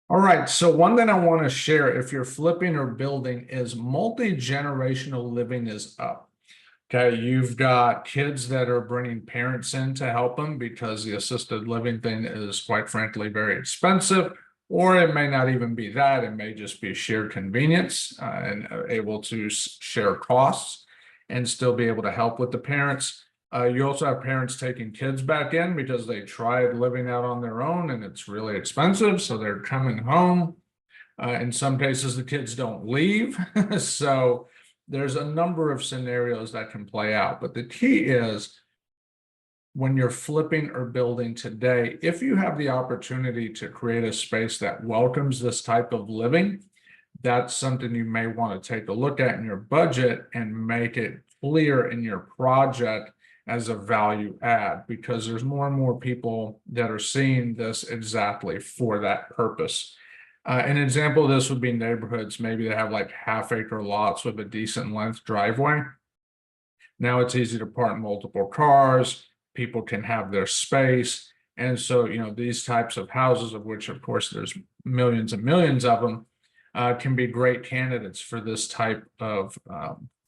All right, so one that I want to share if you're flipping or building is multi-generational living is up. Okay, you've got kids that are bringing parents in to help them because the assisted living thing is quite frankly very expensive, or it may not even be that. It may just be shared convenience and able to share costs and still be able to help with the parents. You also have parents taking kids back in because they tried living out on their own and it's really expensive. So they're coming home. In some cases, the kids don't leave. So there's a number of scenarios that can play out. But the key is when you're flipping or building today, if you have the opportunity to create a space that welcomes this type of living, that's something you may want to take a look at in your budget and make it clear in your project as a value add, because there's more and more people that are seeing this exactly for that purpose. An example of this would be neighborhoods. Maybe they have like half-acre lots with a decent length driveway. Now it's easy to park multiple cars. People can have their space. And so, these types of houses, of which, of course, there's millions and millions of them, can be great candidates for this type of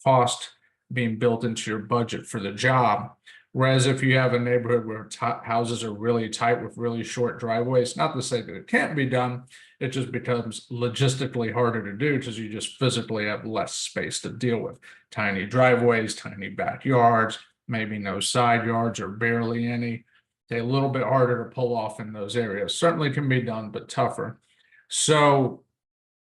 cost being built into your budget for the job. Whereas if you have a neighborhood where houses are really tight with really short driveways, not to say that it can't be done, it just becomes logistically harder to do because you just physically have less space to deal with. Tiny driveways, tiny backyards, maybe no side yards or barely any. They're a little bit harder to pull off in those areas. Certainly can be done, but tougher. So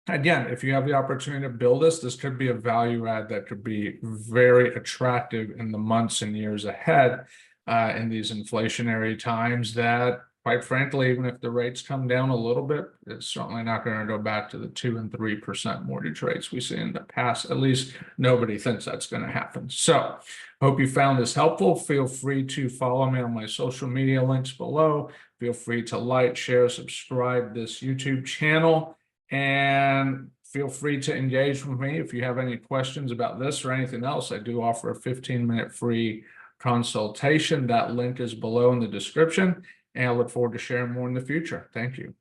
again, if you have the opportunity to build this could be a value add that could be very attractive in the months and years ahead in these inflationary times that, quite frankly, even if the rates come down a little bit, it's certainly not going to go back to the 2% and 3% mortgage rates we see in the past. At least nobody thinks that's going to happen. So hope you found this helpful. Feel free to follow me on my social media links below. Feel free to like, share, subscribe this YouTube channel. And feel free to engage with me if you have any questions about this or anything else. I do offer a 15-minute free consultation. That link is below in the description, and I look forward to sharing more in the future. Thank you.